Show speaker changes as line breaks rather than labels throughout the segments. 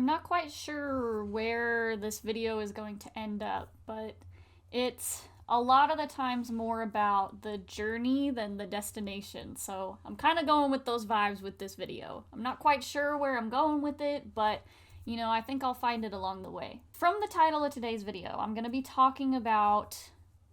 I'm not quite sure where this video is going to end up, but it's a lot of the times more about the journey than the destination. So I'm kind of going with those vibes with this video. I'm not quite sure where I'm going with it, but I think I'll find it along the way. From the title of today's video, I'm going to be talking about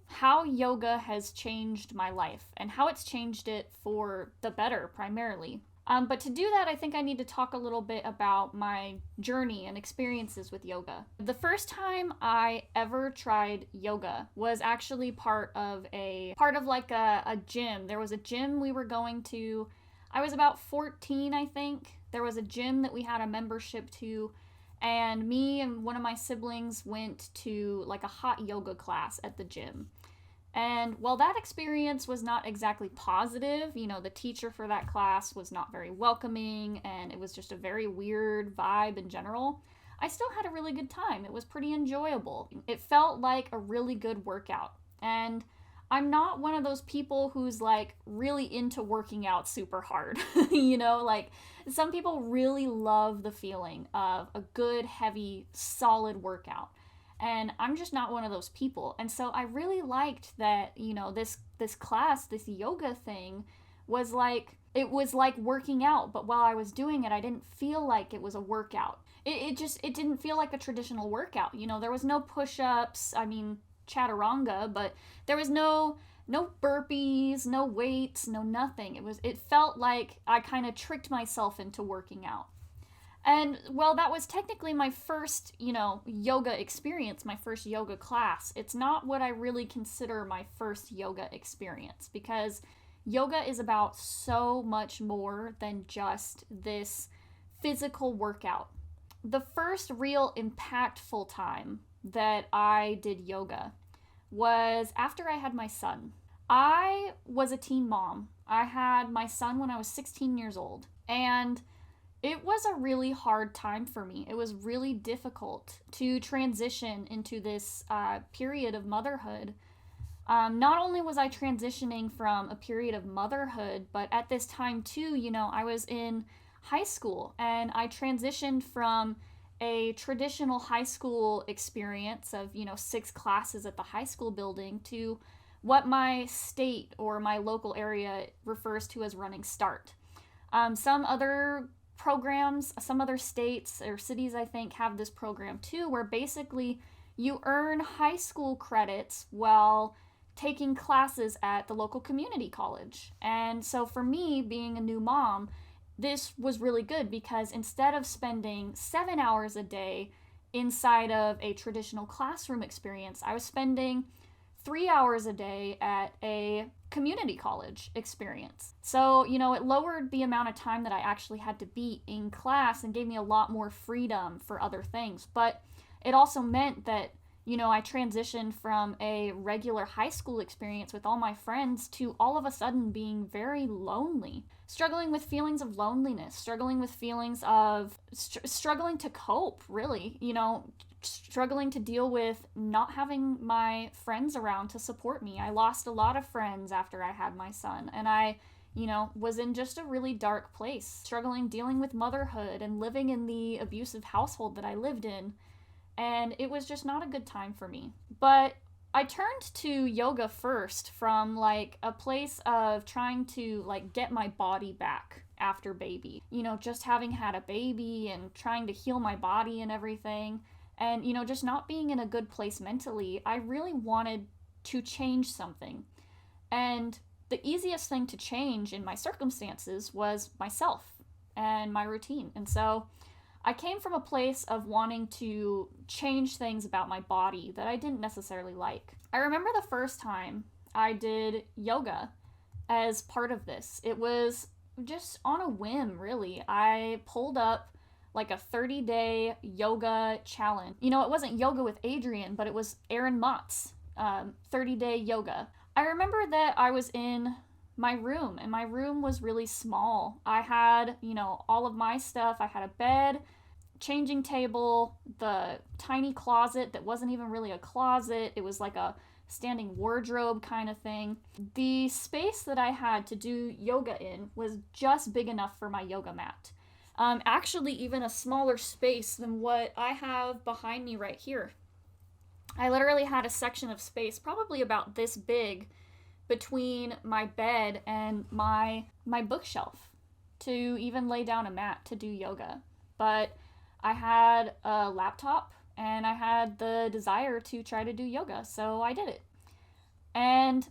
how yoga has changed my life and how it's changed it for the better, primarily. But to do that, I think I need to talk a little bit about my journey and experiences with yoga. The first time I ever tried yoga was actually part of a gym. There was a gym we were going to. I was about 14, I think. There was a gym that we had a membership to, and me and one of my siblings went to like a hot yoga class at the gym. And while that experience was not exactly positive, the teacher for that class was not very welcoming, and it was just a very weird vibe in general, I still had a really good time. It was pretty enjoyable. It felt like a really good workout. And I'm not one of those people who's like really into working out super hard. Like some people really love the feeling of a good, heavy, solid workout. And I'm just not one of those people. And so I really liked that, this class, this yoga thing was like, it was like working out. But while I was doing it, I didn't feel like it was a workout. It didn't feel like a traditional workout. There was no push-ups, chaturanga, but there was no burpees, no weights, no nothing. It felt like I kind of tricked myself into working out. And, well, that was technically my first, yoga experience, my first yoga class. It's not what I really consider my first yoga experience, because yoga is about so much more than just this physical workout. The first real impactful time that I did yoga was after I had my son. I was a teen mom. I had my son when I was 16 years old, and it was a really hard time for me. It was really difficult to transition into this period of motherhood. Not only was I transitioning from a period of motherhood, but at this time too, I was in high school, and I transitioned from a traditional high school experience of, 6 classes at the high school building to what my state or my local area refers to as running start. Some other programs, some other states or cities, I think, have this program too, where basically you earn high school credits while taking classes at the local community college. And so for me, being a new mom, this was really good, because instead of spending 7 hours a day inside of a traditional classroom experience, I was spending 3 hours a day at a community college experience. So, it lowered the amount of time that I actually had to be in class and gave me a lot more freedom for other things. But it also meant that, I transitioned from a regular high school experience with all my friends to all of a sudden being very lonely, struggling with feelings of loneliness, struggling with feelings of struggling to cope, really, struggling to deal with not having my friends around to support me. I lost a lot of friends after I had my son, and I, was in just a really dark place, struggling, dealing with motherhood and living in the abusive household that I lived in, and it was just not a good time for me. But I turned to yoga first from like a place of trying to like get my body back after baby, just having had a baby and trying to heal my body and everything. And, just not being in a good place mentally, I really wanted to change something. And the easiest thing to change in my circumstances was myself and my routine. And so I came from a place of wanting to change things about my body that I didn't necessarily like. I remember the first time I did yoga as part of this. It was just on a whim, really. I pulled up like a 30-day yoga challenge. It wasn't Yoga with Adriene, but it was Aaron Mott's 30-day yoga. I remember that I was in my room, and my room was really small. I had, all of my stuff. I had a bed, changing table, the tiny closet that wasn't even really a closet. It was like a standing wardrobe kind of thing. The space that I had to do yoga in was just big enough for my yoga mat. Actually even a smaller space than what I have behind me right here. I literally had a section of space, probably about this big, between my bed and my bookshelf to even lay down a mat to do yoga. But I had a laptop and I had the desire to try to do yoga, so I did it. And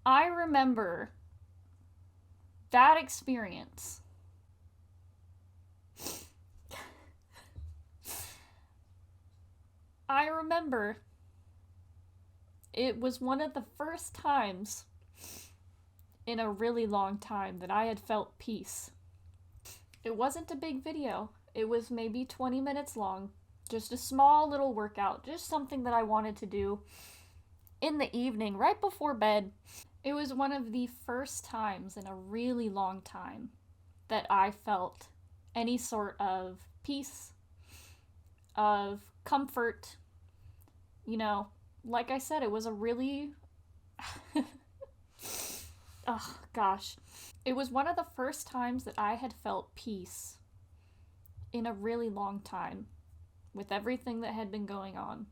I remember that experience. I remember it was one of the first times in a really long time that I had felt peace. It wasn't a big video. It was maybe 20 minutes long. Just a small little workout. Just something that I wanted to do in the evening, right before bed. It was one of the first times in a really long time that I felt any sort of peace, of comfort. You know, like I said, it was a really... oh, gosh. It was one of the first times that I had felt peace in a really long time with everything that had been going on.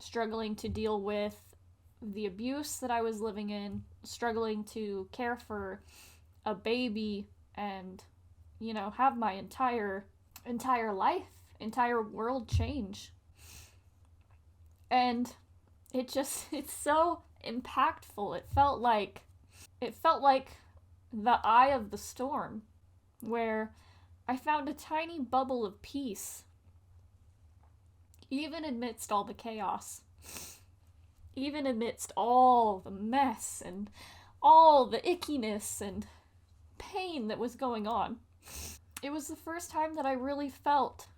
Struggling to deal with the abuse that I was living in, struggling to care for a baby and, you know, have my entire life, entire world change. And it's so impactful. It felt like the eye of the storm, where I found a tiny bubble of peace, even amidst all the chaos, even amidst all the mess and all the ickiness and pain that was going on. It was the first time that I really felt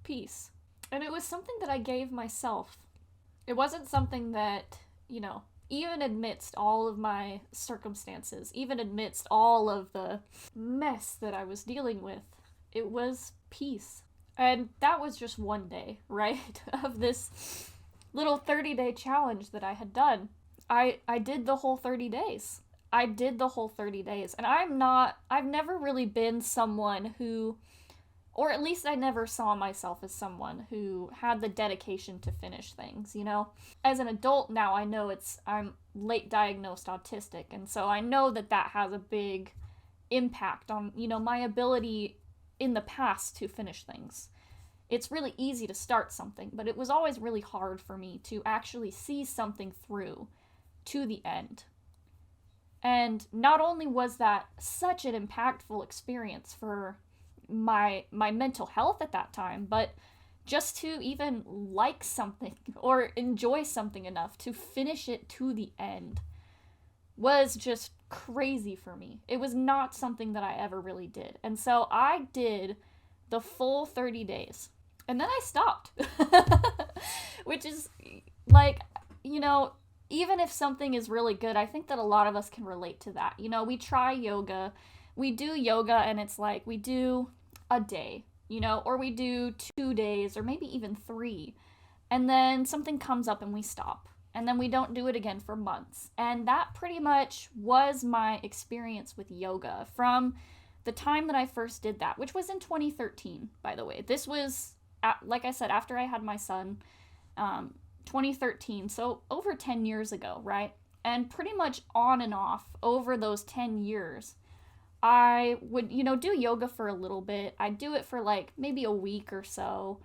peace. And it was something that I gave myself. It wasn't something that, you know, even amidst all of my circumstances, even amidst all of the mess that I was dealing with, it was peace. And that was just one day, right, of this little 30-day challenge that I had done. I did the whole 30 days. I did the whole 30 days. And I've never really been someone who, or at least I never saw myself as someone who had the dedication to finish things, you know? As an adult now, I know I'm late diagnosed autistic, and so I know that has a big impact on, you know, my ability in the past to finish things. It's really easy to start something, but it was always really hard for me to actually see something through to the end. And not only was that such an impactful experience for my mental health at that time, but just to even like something or enjoy something enough to finish it to the end was just crazy for me. It was not something that I ever really did. And so I did the full 30 days. And then I stopped. Which is, like, you know, even if something is really good, I think that a lot of us can relate to that. You know, we try yoga, we do yoga, and it's like we do a day, you know, or we do 2 days, or maybe even 3. And then something comes up and we stop. And then we don't do it again for months. And that pretty much was my experience with yoga from the time that I first did that, which was in 2013, by the way. This was, like I said, after I had my son, 2013, so over 10 years ago, right? And pretty much on and off over those 10 years, I would, you know, do yoga for a little bit. I'd do it for like maybe a week or so.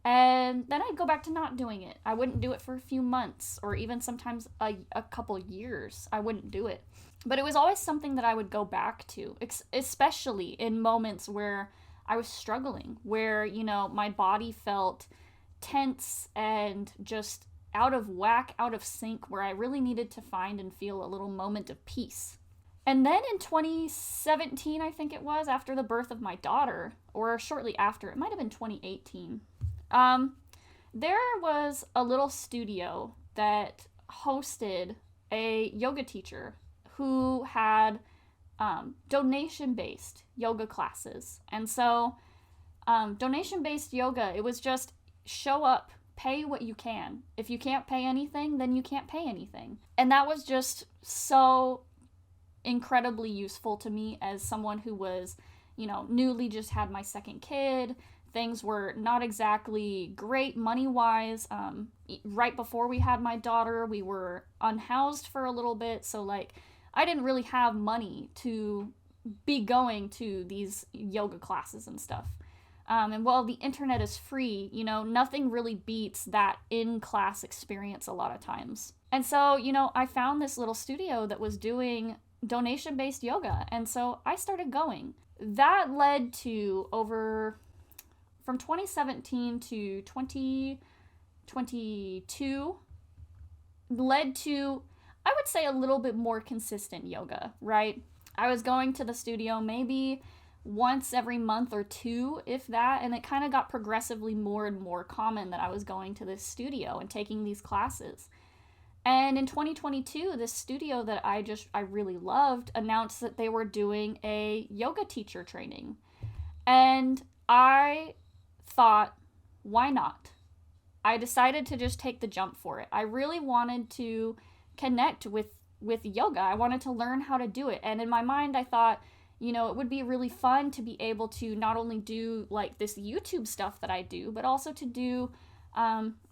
And then I'd go back to not doing it. I wouldn't do it for a few months, or even sometimes a couple years. I wouldn't do it. But it was always something that I would go back to, especially in moments where I was struggling, where, you know, my body felt tense and just out of whack, out of sync, where I really needed to find and feel a little moment of peace. And then in 2017, I think it was, after the birth of my daughter, or shortly after, it might have been 2018, there was a little studio that hosted a yoga teacher who had donation-based yoga classes. And so donation-based yoga, it was just show up, pay what you can. If you can't pay anything, then you can't pay anything. And that was just so incredibly useful to me as someone who was, newly just had my second kid. Things were not exactly great money-wise. Right before we had my daughter, we were unhoused for a little bit, so like I didn't really have money to be going to these yoga classes and stuff. And while the internet is free, nothing really beats that in-class experience a lot of times. And so, I found this little studio that was doing donation-based yoga, and so I started going. That led to from 2017 to 2022, led to, I would say, a little bit more consistent yoga, right? I was going to the studio maybe once every month or two, if that, and it kind of got progressively more and more common that I was going to this studio and taking these classes. And in 2022, this studio that I really loved announced that they were doing a yoga teacher training. And I thought, why not? I decided to just take the jump for it. I really wanted to connect with yoga. I wanted to learn how to do it. And in my mind, I thought, it would be really fun to be able to not only do like this YouTube stuff that I do, but also to do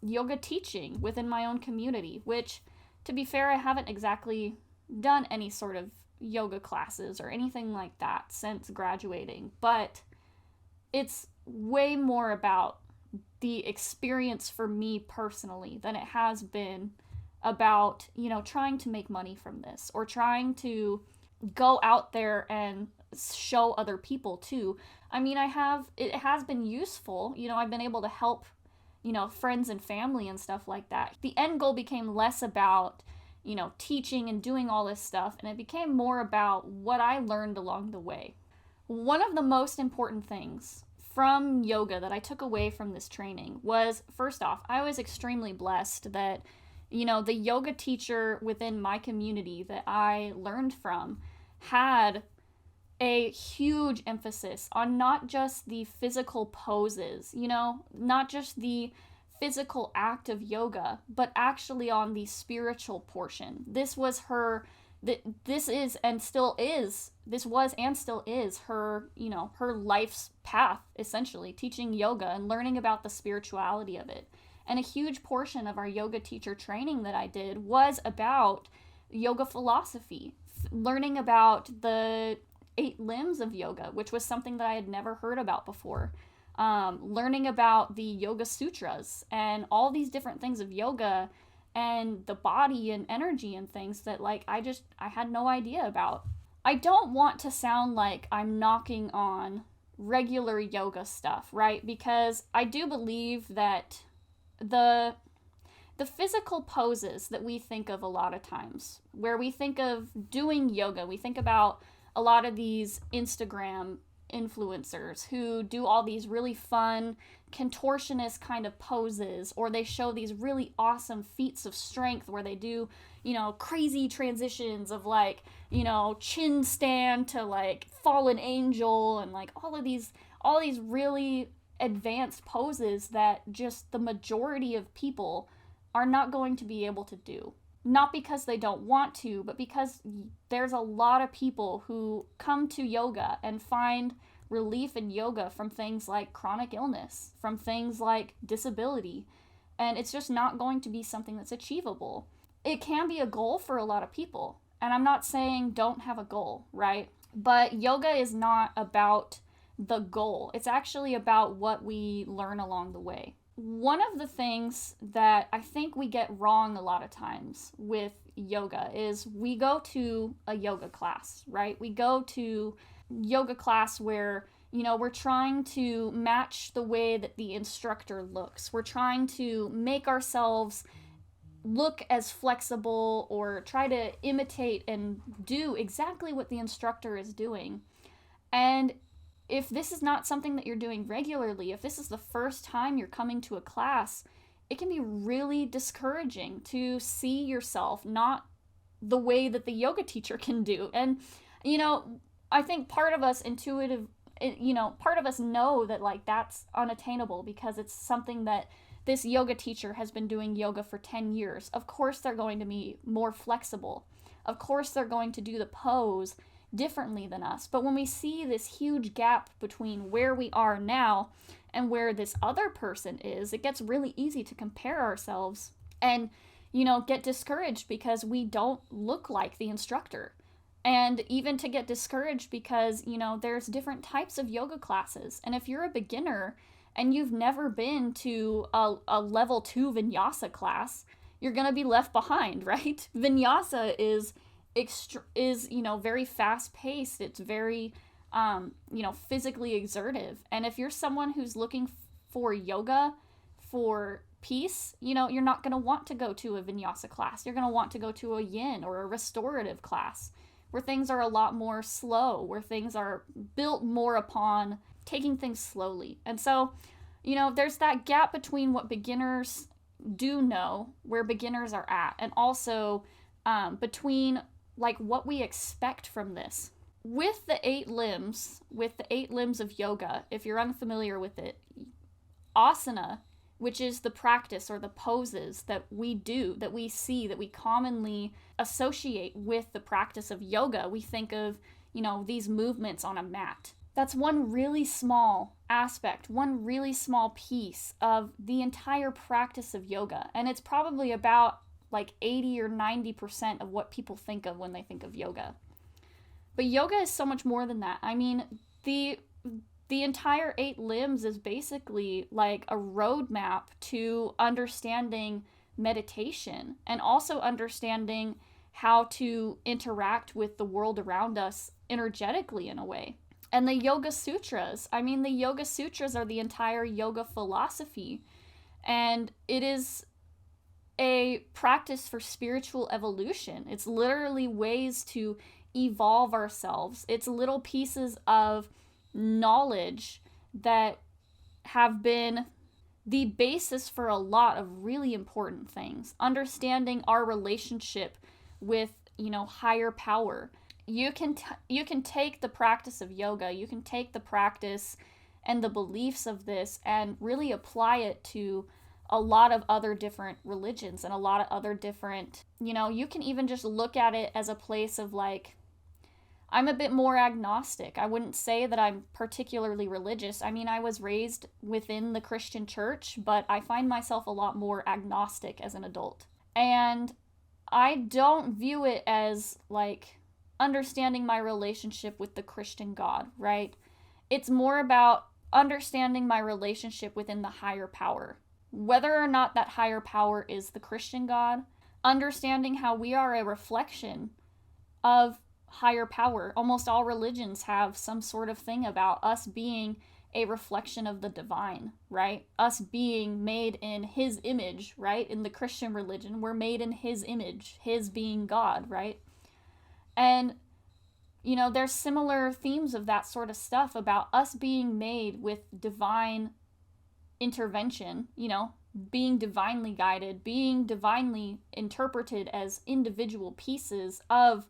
yoga teaching within my own community, which, to be fair, I haven't exactly done any sort of yoga classes or anything like that since graduating, but it's way more about the experience for me personally than it has been about, trying to make money from this or trying to go out there and show other people too. I mean, it has been useful. I've been able to help, friends and family and stuff like that. The end goal became less about, teaching and doing all this stuff, and it became more about what I learned along the way. One of the most important things from yoga that I took away from this training was, first off, I was extremely blessed that, the yoga teacher within my community that I learned from had a huge emphasis on not just the physical poses, not just the physical act of yoga, but actually on the spiritual portion. This was her her, her life's path, essentially, teaching yoga and learning about the spirituality of it. And a huge portion of our yoga teacher training that I did was about yoga philosophy, learning about the 8 limbs of yoga, which was something that I had never heard about before. Learning about the Yoga Sutras and all these different things of yoga and the body and energy and things that I had no idea about. I don't want to sound like I'm knocking on regular yoga stuff, right? Because I do believe that the physical poses that we think of a lot of times, where we think of doing yoga, we think about a lot of these Instagram influencers who do all these really fun contortionist kind of poses, or they show these really awesome feats of strength where they do, crazy transitions of chin stand to fallen angel and all these really advanced poses that just the majority of people are not going to be able to do. Not because they don't want to, but because there's a lot of people who come to yoga and find relief in yoga from things like chronic illness, from things like disability, and it's just not going to be something that's achievable. It can be a goal for a lot of people, and I'm not saying don't have a goal, right? But yoga is not about the goal. It's actually about what we learn along the way. One of the things that I think we get wrong a lot of times with yoga is we go to a yoga class, right? We go to yoga class where, we're trying to match the way that the instructor looks. We're trying to make ourselves look as flexible or try to imitate and do exactly what the instructor is doing. And if this is not something that you're doing regularly, if this is the first time you're coming to a class, it can be really discouraging to see yourself not the way that the yoga teacher can do. And, I think part of us part of us know that that's unattainable because it's something that this yoga teacher has been doing yoga for 10 years. Of course they're going to be more flexible. Of course, they're going to do the pose differently than us. But when we see this huge gap between where we are now and where this other person is, it gets really easy to compare ourselves and, get discouraged because we don't look like the instructor. And even to get discouraged because, there's different types of yoga classes. And if you're a beginner and you've never been to a level 2 vinyasa class, you're going to be left behind, right? Vinyasa is very fast paced. It's very, physically exertive. And if you're someone who's looking for yoga, for peace, you're not going to want to go to a vinyasa class. You're going to want to go to a yin or a restorative class where things are a lot more slow, where things are built more upon taking things slowly. And so, there's that gap between what beginners do know, where beginners are at, and also between like what we expect from this. With the 8 limbs of yoga, if you're unfamiliar with it, asana, which is the practice or the poses that we do, that we see, that we commonly associate with the practice of yoga, we think of, these movements on a mat. That's one really small aspect, one really small piece of the entire practice of yoga. And it's probably about like 80 or 90% of what people think of when they think of yoga. But yoga is so much more than that. I mean, the entire 8 limbs is basically like a roadmap to understanding meditation and also understanding how to interact with the world around us energetically in a way. And the Yoga Sutras, the Yoga Sutras are the entire yoga philosophy. And it is a practice for spiritual evolution. It's literally ways to evolve ourselves. It's little pieces of knowledge that have been the basis for a lot of really important things. Understanding our relationship with, higher power. You can take the practice of yoga, you can take the practice and the beliefs of this and really apply it to a lot of other different religions and a lot of other different, you can even just look at it as a place of like, I'm a bit more agnostic. I wouldn't say that I'm particularly religious. I was raised within the Christian church, but I find myself a lot more agnostic as an adult. And I don't view it as like understanding my relationship with the Christian God, right? It's more about understanding my relationship within the higher power. Whether or not that higher power is the Christian God, understanding how we are a reflection of higher power. Almost all religions have some sort of thing about us being a reflection of the divine, right? Us being made in his image, right? In the Christian religion, we're made in his image, his being God, right? And, there's similar themes of that sort of stuff about us being made with divine intervention, being divinely guided, being divinely interpreted as individual pieces of,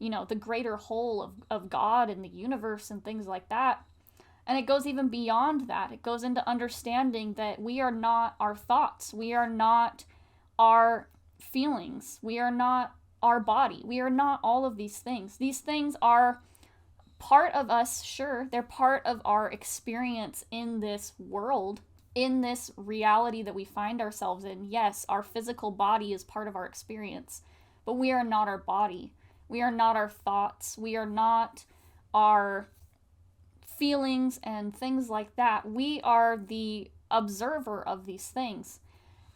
the greater whole of God and the universe and things like that. And it goes even beyond that. It goes into understanding that we are not our thoughts. We are not our feelings. We are not our body. We are not all of these things. These things are part of us, sure. They're part of our experience in this world, in this reality that we find ourselves in. Yes, our physical body is part of our experience, but we are not our body. We are not our thoughts. We are not our feelings and things like that. We are the observer of these things.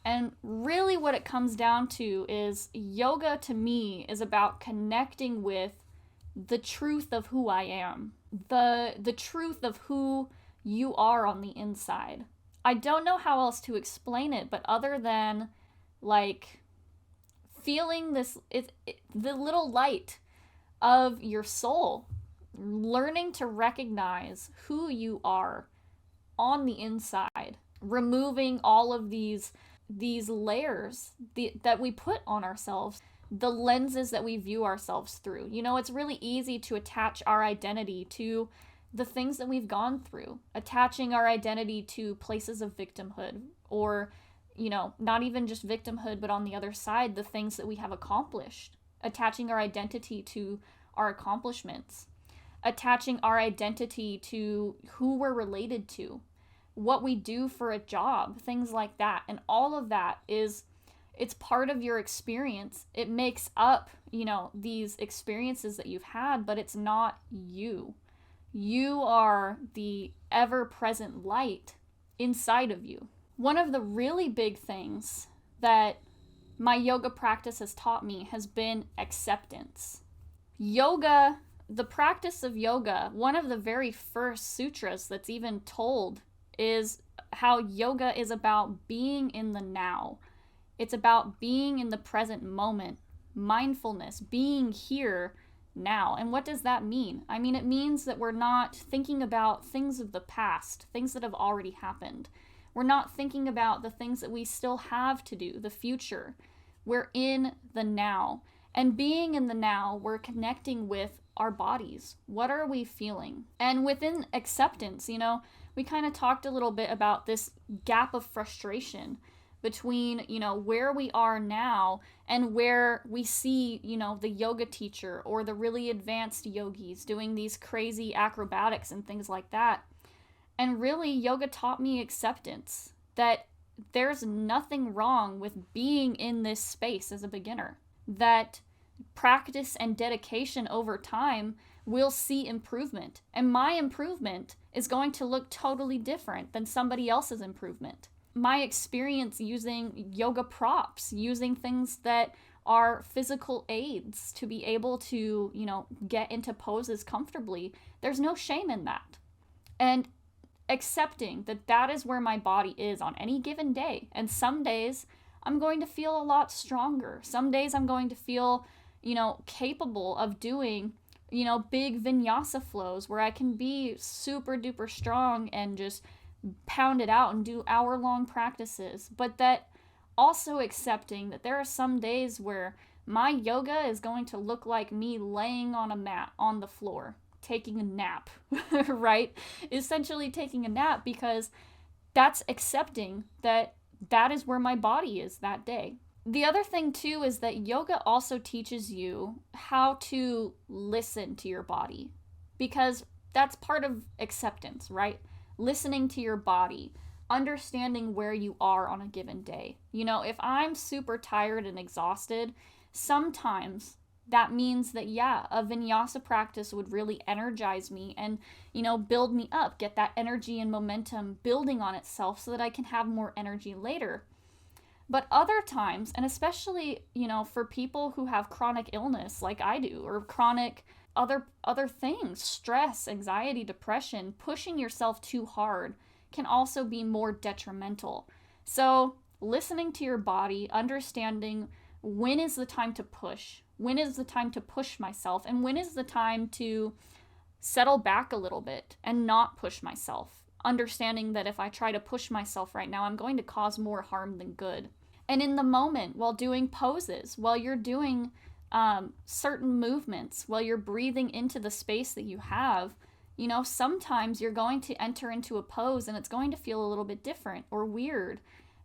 And really what it comes down to is yoga to me is about connecting with the truth of who I am, the truth of who you are on the inside. I don't know how else to explain it, but other than like feeling this, the little light of your soul, learning to recognize who you are on the inside, removing all of these layers that we put on ourselves, the lenses that we view ourselves through. It's really easy to attach our identity to the things that we've gone through, attaching our identity to places of victimhood, or, not even just victimhood, but on the other side, the things that we have accomplished. attaching our identity to our accomplishments, attaching our identity to who we're related to, what we do for a job, things like that. And all of that it's part of your experience. It makes up, these experiences that you've had, but it's not you. You are the ever-present light inside of you. One of the really big things that my yoga practice has taught me has been acceptance. Yoga, the practice of yoga, one of the very first sutras that's even told is how yoga is about being in the now. It's about being in the present moment, mindfulness, being here now. And what does that mean? I mean, it means that we're not thinking about things of the past, things that have already happened. We're not thinking about the things that we still have to do, the future. We're in the now. And being in the now, we're connecting with our bodies. What are we feeling? And within acceptance, we kind of talked a little bit about this gap of frustration between, where we are now and where we see, the yoga teacher or the really advanced yogis doing these crazy acrobatics and things like that. And really, yoga taught me acceptance, that there's nothing wrong with being in this space as a beginner, that practice and dedication over time will see improvement. And my improvement is going to look totally different than somebody else's improvement. My experience using yoga props, using things that are physical aids to be able to, get into poses comfortably, there's no shame in that. And accepting that that is where my body is on any given day. And some days I'm going to feel a lot stronger. Some days I'm going to feel, capable of doing, big vinyasa flows where I can be super duper strong and just pound it out and do hour-long practices. But that also accepting that there are some days where my yoga is going to look like me laying on a mat on the floor, taking a nap, right? Essentially taking a nap, because that's accepting that that is where my body is that day. The other thing too is that yoga also teaches you how to listen to your body, because that's part of acceptance, right? Listening to your body, understanding where you are on a given day. If I'm super tired and exhausted, sometimes that means that, a vinyasa practice would really energize me and, build me up, get that energy and momentum building on itself so that I can have more energy later. But other times, and especially, for people who have chronic illness like I do, or chronic other things, stress, anxiety, depression, pushing yourself too hard can also be more detrimental. So listening to your body, understanding when is the time to push, when is the time to push myself, and when is the time to settle back a little bit and not push myself. Understanding that if I try to push myself right now, I'm going to cause more harm than good. And in the moment, while doing poses, while you're doing certain movements, while you're breathing into the space that you have, sometimes you're going to enter into a pose and it's going to feel a little bit different or weird.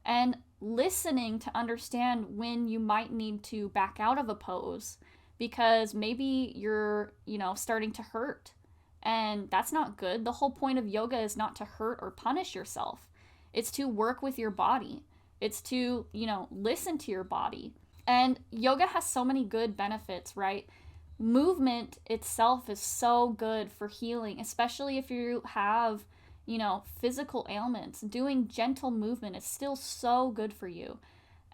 And listening to understand when you might need to back out of a pose because maybe you're, starting to hurt. And that's not good. The whole point of yoga is not to hurt or punish yourself. It's to work with your body. It's to, listen to your body. And yoga has so many good benefits, right? Movement itself is so good for healing, especially if you have, physical ailments. Doing gentle movement is still so good for you.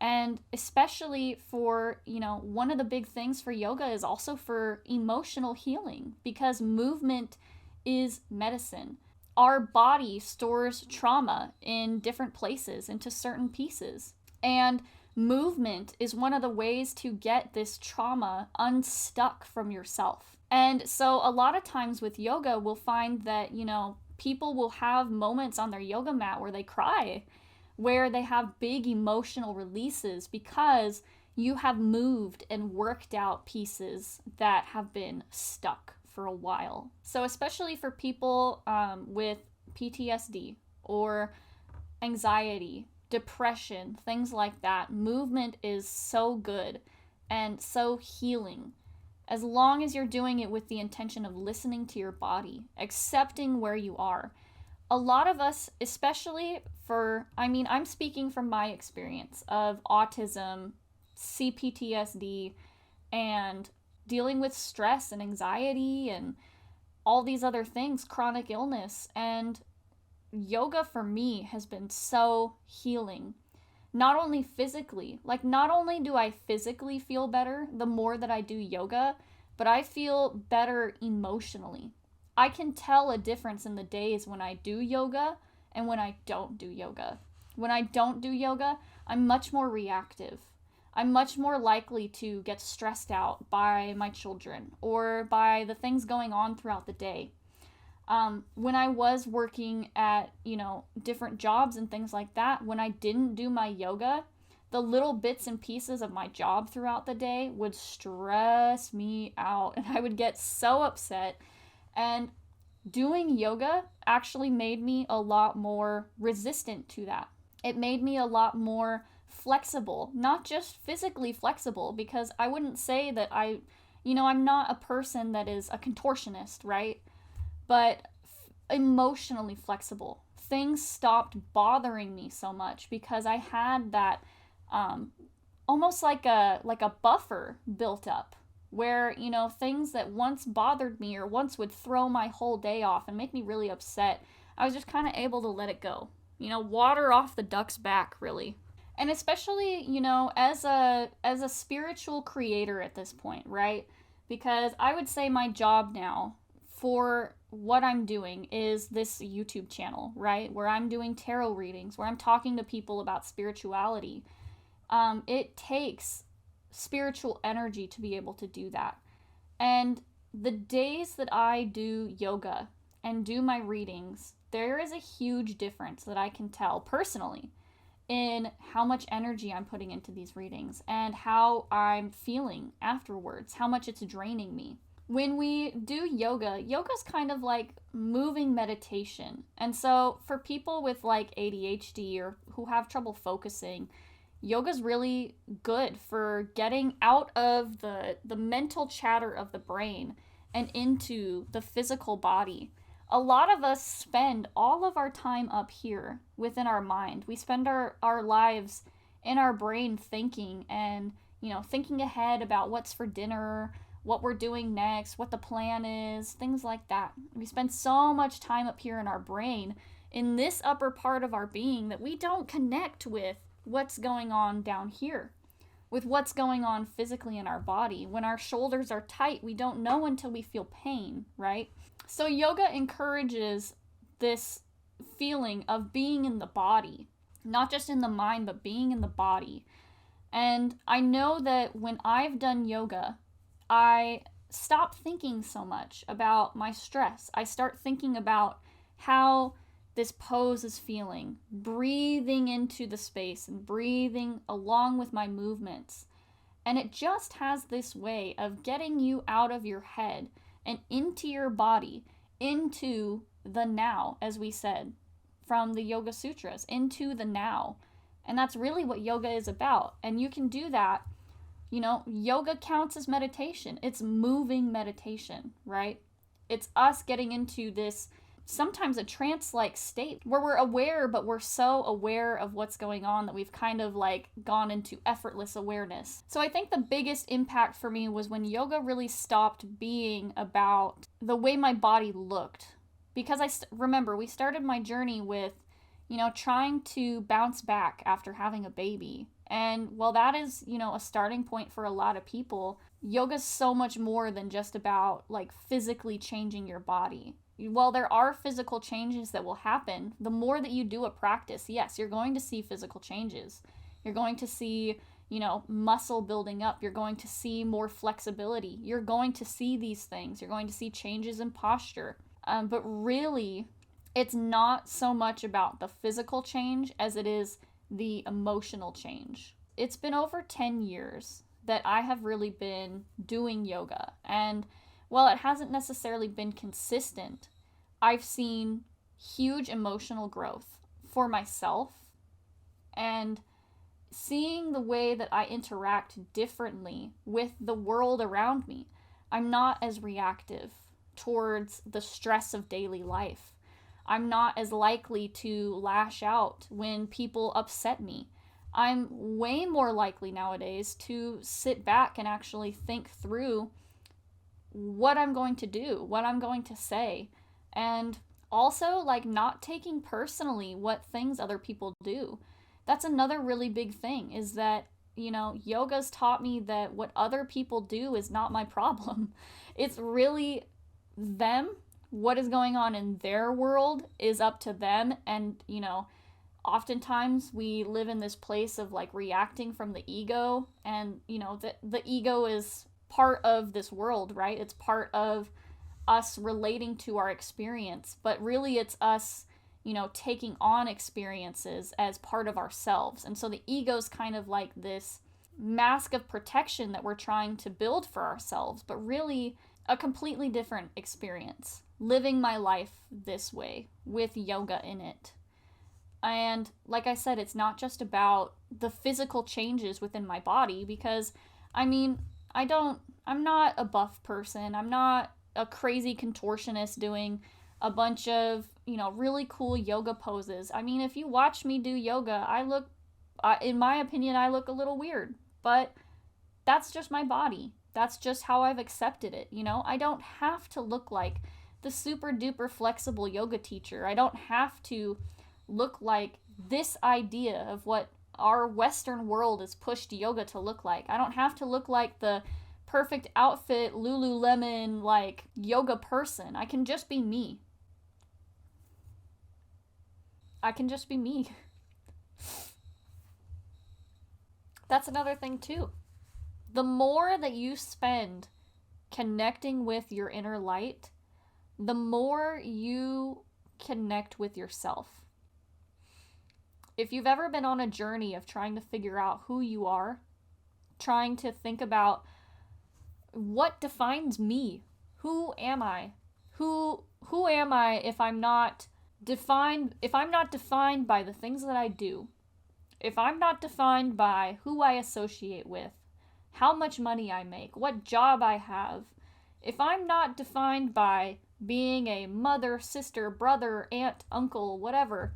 And especially for, one of the big things for yoga is also for emotional healing, because movement is medicine. Our body stores trauma in different places into certain pieces. And movement is one of the ways to get this trauma unstuck from yourself. And so a lot of times with yoga, we'll find that, people will have moments on their yoga mat where they cry, where they have big emotional releases because you have moved and worked out pieces that have been stuck for a while. So especially for people with PTSD or anxiety, depression, things like that, movement is so good and so healing, as long as you're doing it with the intention of listening to your body, accepting where you are. A lot of us, especially I'm speaking from my experience of autism, CPTSD, and dealing with stress and anxiety and all these other things, chronic illness. And yoga for me has been so healing. Not only physically, not only do I physically feel better the more that I do yoga, but I feel better emotionally. I can tell a difference in the days when I do yoga and when I don't do yoga. When I don't do yoga, I'm much more reactive. I'm much more likely to get stressed out by my children or by the things going on throughout the day. When I was working at, different jobs and things like that, when I didn't do my yoga, the little bits and pieces of my job throughout the day would stress me out and I would get so upset. And doing yoga actually made me a lot more resistant to that. It made me a lot more flexible, not just physically flexible, because I wouldn't say that I'm not a person that is a contortionist, right? But emotionally flexible. Things stopped bothering me so much because I had that almost like a buffer built up where, things that once bothered me or once would throw my whole day off and make me really upset, I was just kind of able to let it go. Water off the duck's back, really. And especially, as a spiritual creator at this point, right? Because I would say my job now for what I'm doing is this YouTube channel, right? Where I'm doing tarot readings, where I'm talking to people about spirituality. It takes spiritual energy to be able to do that. And the days that I do yoga and do my readings, there is a huge difference that I can tell personally in how much energy I'm putting into these readings and how I'm feeling afterwards, how much it's draining me. When we do yoga, yoga's kind of like moving meditation. And so for people with ADHD or who have trouble focusing, yoga's really good for getting out of the mental chatter of the brain and into the physical body. A lot of us spend all of our time up here within our mind. We spend our lives in our brain thinking and, thinking ahead about what's for dinner, what we're doing next, what the plan is, things like that. We spend so much time up here in our brain, in this upper part of our being, that we don't connect with what's going on down here, with what's going on physically in our body. When our shoulders are tight, we don't know until we feel pain, right? So yoga encourages this feeling of being in the body, not just in the mind, but being in the body. And I know that when I've done yoga, I stop thinking so much about my stress. I start thinking about how this pose is feeling, breathing into the space and breathing along with my movements. And it just has this way of getting you out of your head and into your body, into the now, as we said from the Yoga Sutras, into the now. And that's really what yoga is about. And you can do that. Yoga counts as meditation. It's moving meditation, right? It's us getting into this, sometimes a trance-like state where we're aware, but we're so aware of what's going on that we've kind of gone into effortless awareness. So I think the biggest impact for me was when yoga really stopped being about the way my body looked. Because remember, we started my journey with, trying to bounce back after having a baby. And while that is, a starting point for a lot of people, yoga's so much more than just about physically changing your body. While there are physical changes that will happen, the more that you do a practice, yes, you're going to see physical changes. You're going to see, muscle building up. You're going to see more flexibility. You're going to see these things. You're going to see changes in posture. But really, it's not so much about the physical change as it is the emotional change. It's been over 10 years that I have really been doing yoga. And while it hasn't necessarily been consistent, I've seen huge emotional growth for myself and seeing the way that I interact differently with the world around me. I'm not as reactive towards the stress of daily life. I'm not as likely to lash out when people upset me. I'm way more likely nowadays to sit back and actually think through what I'm going to do, what I'm going to say, and also like not taking personally what things other people do. That's another really big thing, is that, yoga's taught me that what other people do is not my problem. It's really them. What is going on in their world is up to them. And, oftentimes we live in this place of like reacting from the ego. And, the ego is part of this world, right? It's part of us relating to our experience. But really it's us, taking on experiences as part of ourselves. And so the ego's kind of like this mask of protection that we're trying to build for ourselves, but really a completely different experience. Living my life this way with yoga in it. And like I said, it's not just about the physical changes within my body, because I'm not a buff person. I'm not a crazy contortionist doing a bunch of, really cool yoga poses. If you watch me do yoga, in my opinion, I look a little weird, but that's just my body. That's just how I've accepted it. I don't have to look like the super duper flexible yoga teacher. I don't have to look like this idea of what our Western world has pushed yoga to look like. I don't have to look like the perfect outfit, Lululemon, like yoga person. I can just be me. That's another thing too. The more that you spend connecting with your inner light, the more you connect with yourself. If you've ever been on a journey of trying to figure out who you are, trying to think about what defines me, who am I? Who am I if I'm not defined by the things that I do? If I'm not defined by who I associate with, how much money I make, what job I have, if I'm not defined by being a mother, sister, brother, aunt, uncle, whatever,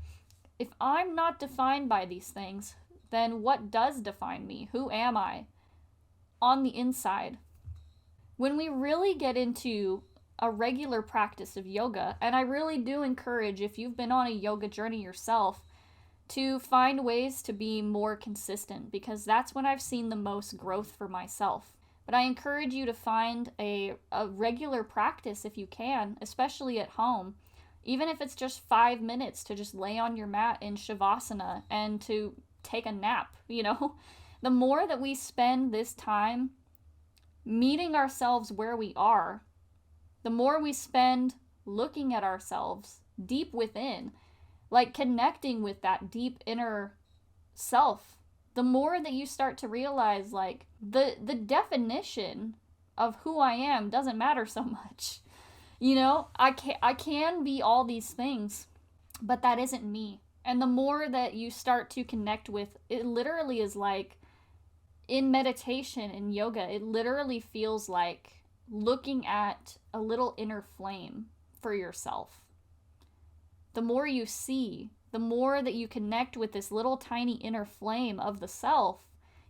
if I'm not defined by these things, then what does define me? Who am I on the inside? When we really get into a regular practice of yoga, and I really do encourage, if you've been on a yoga journey yourself, to find ways to be more consistent, because that's when I've seen the most growth for myself. But I encourage you to find a regular practice if you can, especially at home. Even if it's just 5 minutes to just lay on your mat in Shavasana and to take a nap, The more that we spend this time meeting ourselves where we are, the more we spend looking at ourselves deep within, like connecting with that deep inner self, the more that you start to realize like the definition of who I am doesn't matter so much. I can be all these things, but that isn't me. And the more that you start to connect with, it literally is like in meditation and yoga, it literally feels like looking at a little inner flame for yourself. The more you see, the more that you connect with this little tiny inner flame of the self,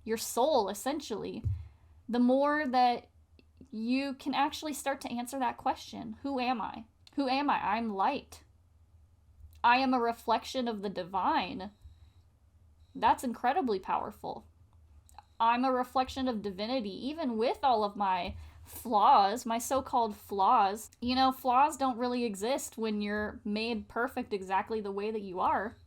your soul essentially, the more that you can actually start to answer that question. Who am I? Who am I? I'm light. I am a reflection of the divine. That's incredibly powerful. I'm a reflection of divinity, even with all of my flaws, my so-called flaws. Flaws don't really exist when you're made perfect exactly the way that you are.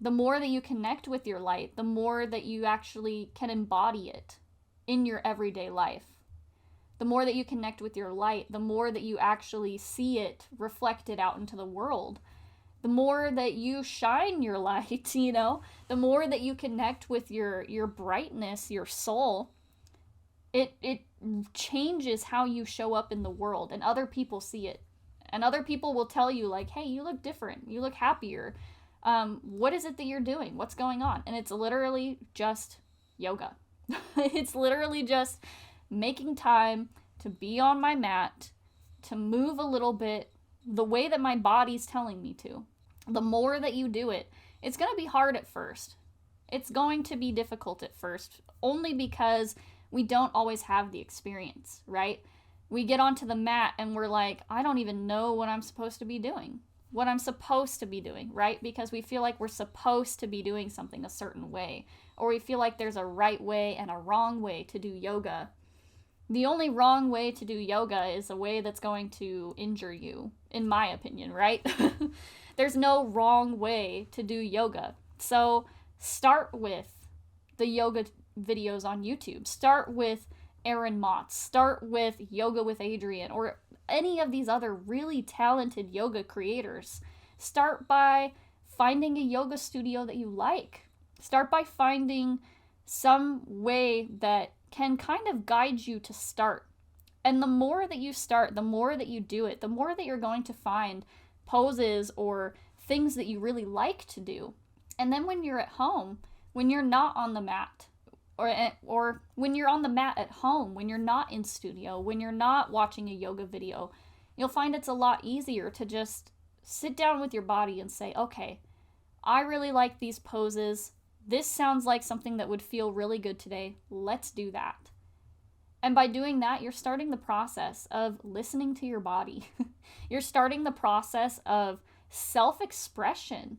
The more that you connect with your light, the more that you actually can embody it in your everyday life. The more that you connect with your light, the more that you actually see it reflected out into the world. The more that you shine your light, the more that you connect with your brightness, your soul, it changes how you show up in the world, and other people see it. And other people will tell you like, hey, you look different. You look happier. What is it that you're doing? What's going on? And it's literally just yoga. It's literally just making time to be on my mat, to move a little bit the way that my body's telling me to. The more that you do it, it's going to be hard at first. It's going to be difficult at first, only because we don't always have the experience, right? We get onto the mat and we're like, I don't even know what I'm supposed to be doing. Right? Because we feel like we're supposed to be doing something a certain way, or we feel like there's a right way and a wrong way to do yoga. The only wrong way to do yoga is a way that's going to injure you, in my opinion, right? There's no wrong way to do yoga. So start with the yoga videos on YouTube. Start with Aaron Motz. Start with Yoga with Adrian, or any of these other really talented yoga creators. Start by finding a yoga studio that you like. Start by finding some way that can kind of guide you to start. And the more that you start, the more that you do it, the more that you're going to find poses or things that you really like to do. And then when you're at home, when you're not on the mat, or when you're on the mat at home, when you're not in studio, when you're not watching a yoga video, you'll find it's a lot easier to just sit down with your body and say, okay, I really like these poses. This sounds like something that would feel really good today. Let's do that. And by doing that, you're starting the process of listening to your body. You're starting the process of self-expression,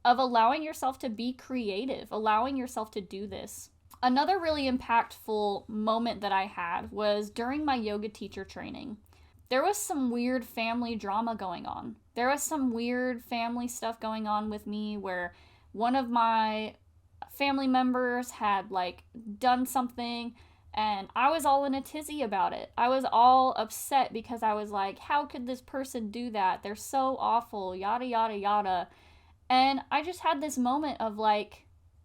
of allowing yourself to be creative, allowing yourself to do this. Another really impactful moment that I had was during my yoga teacher training. There was some weird family drama going on. There was some weird family stuff going on with me where one of my family members had done something, and I was all in a tizzy about it. I was all upset because I was like, how could this person do that? They're so awful, yada, yada, yada. And I just had this moment of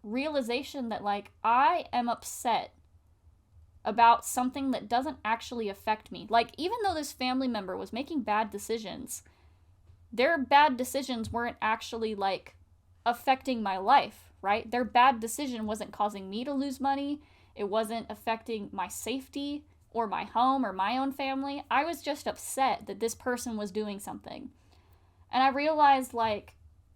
realization that I am upset about something that doesn't actually affect me. Even though this family member was making bad decisions, their bad decisions weren't actually affecting my life, right? Their bad decision wasn't causing me to lose money. It wasn't affecting my safety or my home or my own family. I was just upset that this person was doing something. And I realized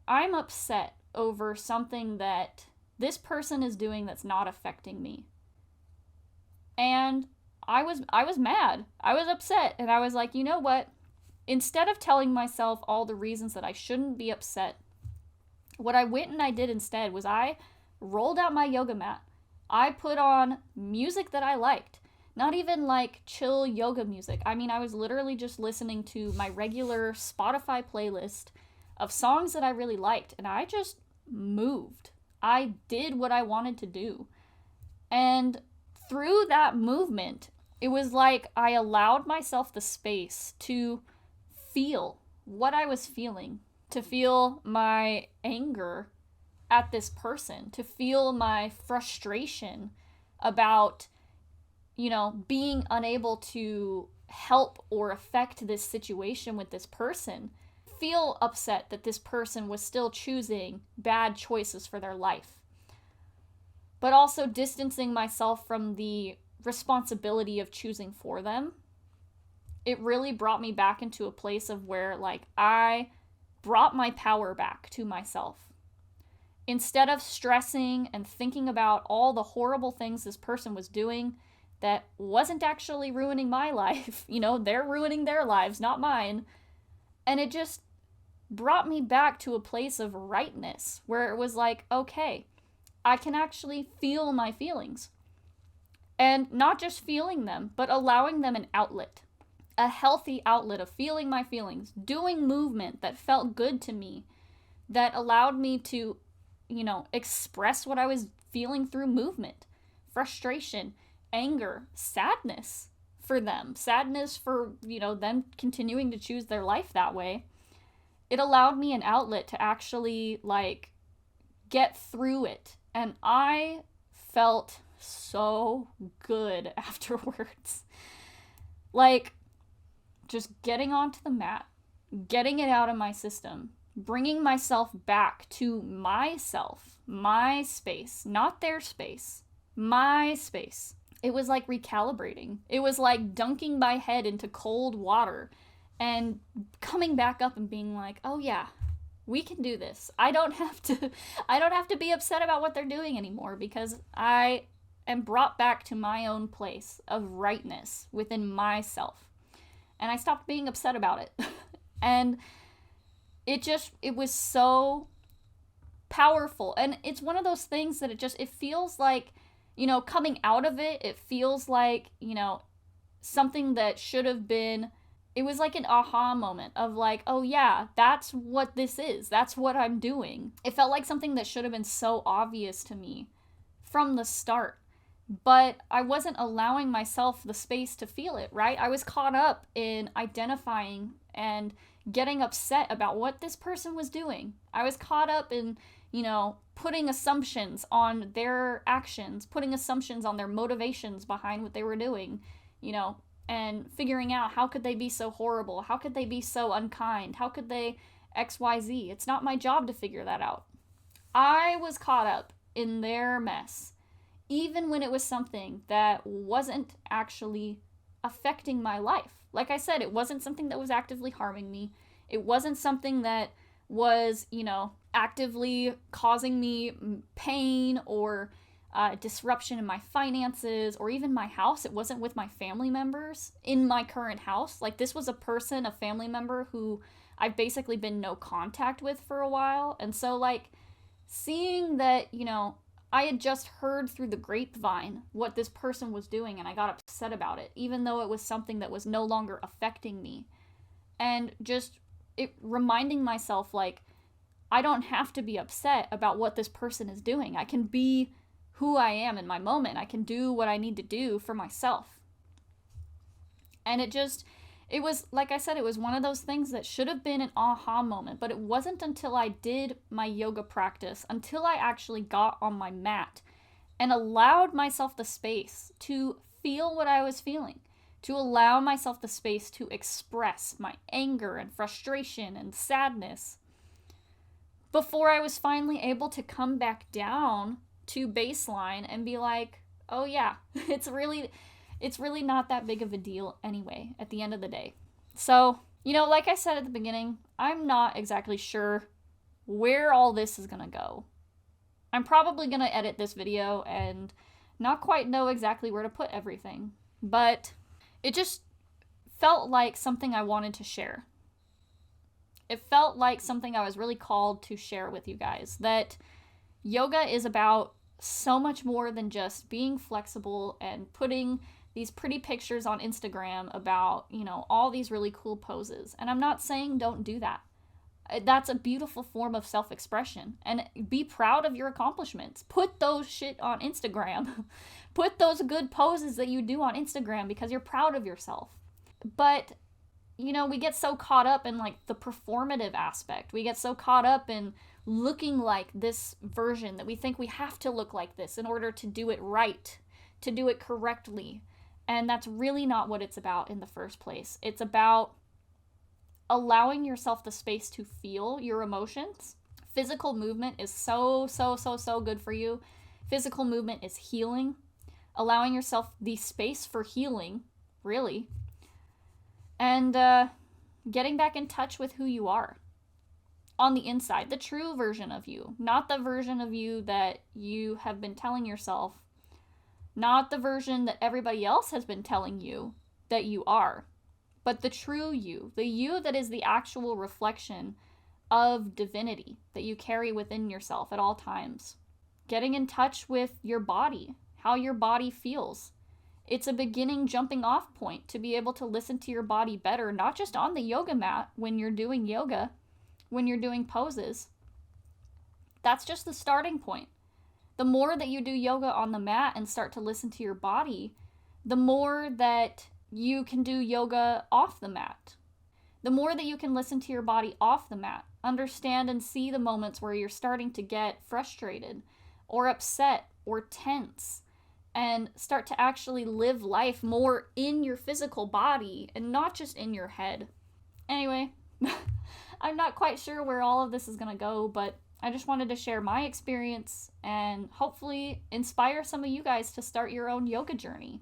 I'm upset over something that this person is doing that's not affecting me. And I was mad. I was upset. And I was like, you know what? Instead of telling myself all the reasons that I shouldn't be upset, what I went and I did instead was I rolled out my yoga mat. I put on music that I liked. Not even chill yoga music. I mean, I was literally just listening to my regular Spotify playlist of songs that I really liked. And I just moved. I did what I wanted to do. And through that movement, it was I allowed myself the space to feel what I was feeling, to feel my anger at this person, to feel my frustration about, being unable to help or affect this situation with this person. Feel upset that this person was still choosing bad choices for their life. But also distancing myself from the responsibility of choosing for them. It really brought me back into a place of where I brought my power back to myself. Instead of stressing and thinking about all the horrible things this person was doing that wasn't actually ruining my life, they're ruining their lives, not mine. And it just brought me back to a place of rightness where it was okay, I can actually feel my feelings. And not just feeling them, but allowing them an outlet, a healthy outlet of feeling my feelings, doing movement that felt good to me, that allowed me to, express what I was feeling through movement, frustration, anger, sadness for them, sadness for, them continuing to choose their life that way. It allowed me an outlet to actually get through it. And I felt so good afterwards. Just getting onto the mat, getting it out of my system, bringing myself back to myself, my space, not their space, my space. It was like recalibrating. It was like dunking my head into cold water and coming back up and being like, oh yeah, we can do this. I don't have to be upset about what they're doing anymore, because I am brought back to my own place of rightness within myself. And I stopped being upset about it. And it was so powerful. And it's one of those things that it feels like, coming out of it, it feels like, something that should have been, it was like an aha moment of like, oh yeah, that's what this is. That's what I'm doing. It felt like something that should have been so obvious to me from the start. But I wasn't allowing myself the space to feel it, right? I was caught up in identifying and getting upset about what this person was doing. I was caught up in, putting assumptions on their actions, putting assumptions on their motivations behind what they were doing, and figuring out how could they be so horrible? How could they be so unkind? How could they XYZ? It's not my job to figure that out. I was caught up in their mess, even when it was something that wasn't actually affecting my life. Like I said, it wasn't something that was actively harming me. It wasn't something that was, actively causing me pain or disruption in my finances or even my house. It wasn't with my family members in my current house. Like, this was a family member who I've basically been no contact with for a while. And so, like, seeing that, I had just heard through the grapevine what this person was doing, and I got upset about it, even though it was something that was no longer affecting me. And just reminding myself, like, I don't have to be upset about what this person is doing. I can be who I am in my moment. I can do what I need to do for myself. And it was, like I said, it was one of those things that should have been an aha moment, but it wasn't until I did my yoga practice, until I actually got on my mat and allowed myself the space to feel what I was feeling, to allow myself the space to express my anger and frustration and sadness, before I was finally able to come back down to baseline and be like, oh yeah, it's really not that big of a deal anyway, at the end of the day. So, like I said at the beginning, I'm not exactly sure where all this is going to go. I'm probably going to edit this video and not quite know exactly where to put everything, but it just felt like something I wanted to share. It felt like something I was really called to share with you guys, that yoga is about so much more than just being flexible and putting these pretty pictures on Instagram about, all these really cool poses. And I'm not saying don't do that. That's a beautiful form of self-expression. And be proud of your accomplishments. Put those shit on Instagram. Put those good poses that you do on Instagram because you're proud of yourself. But, we get so caught up in, like, the performative aspect. We get so caught up in looking like this version that we think we have to look like this in order to do it right, to do it correctly. And that's really not what it's about in the first place. It's about allowing yourself the space to feel your emotions. Physical movement is so good for you. Physical movement is healing. Allowing yourself the space for healing, really. And getting back in touch with who you are on the inside, the true version of you, not the version of you that you have been telling yourself, not the version that everybody else has been telling you that you are, but the true you, the you that is the actual reflection of divinity that you carry within yourself at all times. Getting in touch with your body, how your body feels. It's a beginning jumping off point to be able to listen to your body better, not just on the yoga mat when you're doing yoga, when you're doing poses. That's just the starting point. The more that you do yoga on the mat and start to listen to your body, the more that you can do yoga off the mat. The more that you can listen to your body off the mat, understand and see the moments where you're starting to get frustrated or upset or tense, and start to actually live life more in your physical body and not just in your head. Anyway, I'm not quite sure where all of this is going to go, but I just wanted to share my experience and hopefully inspire some of you guys to start your own yoga journey.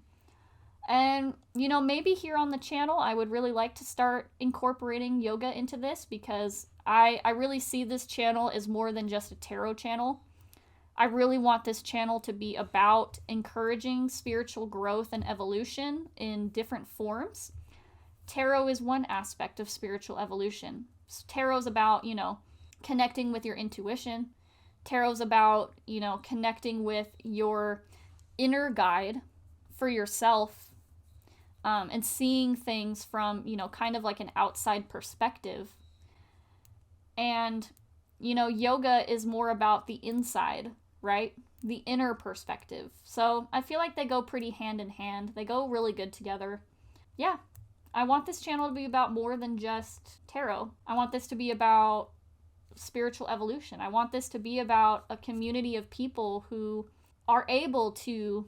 And, maybe here on the channel, I would really like to start incorporating yoga into this because I really see this channel as more than just a tarot channel. I really want this channel to be about encouraging spiritual growth and evolution in different forms. Tarot is one aspect of spiritual evolution. Tarot's about, connecting with your intuition. Tarot's about, connecting with your inner guide for yourself, and seeing things from, kind of like an outside perspective. And, yoga is more about the inside, right? The inner perspective. So I feel like they go pretty hand in hand. They go really good together. Yeah. I want this channel to be about more than just tarot. I want this to be about spiritual evolution. I want this to be about a community of people who are able to,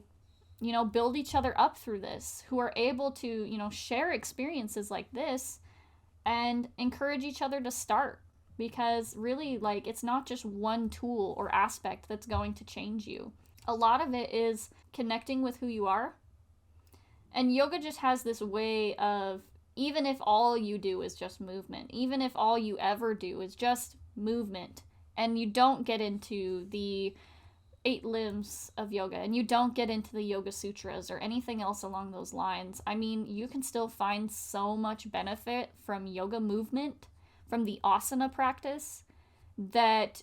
build each other up through this, who are able to, share experiences like this and encourage each other to start. Because really, it's not just one tool or aspect that's going to change you. A lot of it is connecting with who you are. And yoga just has this way of, even if all you do is just movement, even if all you ever do is just movement, and you don't get into the 8 limbs of yoga, and you don't get into the Yoga Sutras or anything else along those lines, you can still find so much benefit from yoga movement, from the asana practice, that,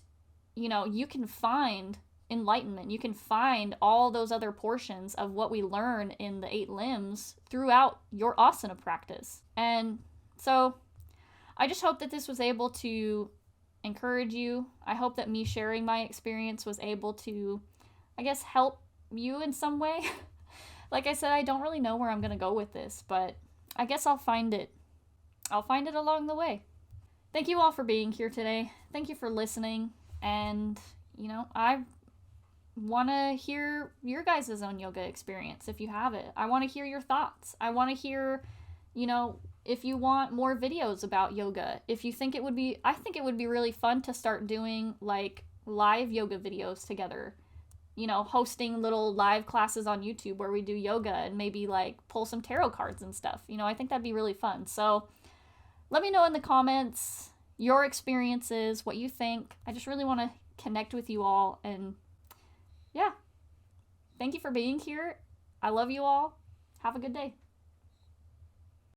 you can find enlightenment. You can find all those other portions of what we learn in the 8 limbs throughout your asana practice. And so I just hope that this was able to encourage you. I hope that me sharing my experience was able to, help you in some way. Like I said, I don't really know where I'm going to go with this, but I guess I'll find it. I'll find it along the way. Thank you all for being here today. Thank you for listening. And, I want to hear your guys' own yoga experience if you have it. I want to hear your thoughts. I want to hear, if you want more videos about yoga. If you think I think it would be really fun to start doing live yoga videos together. Hosting little live classes on YouTube where we do yoga and maybe pull some tarot cards and stuff. I think that'd be really fun. So let me know in the comments your experiences, what you think. I just really want to connect with you all. And yeah, thank you for being here. I love you all. Have a good day.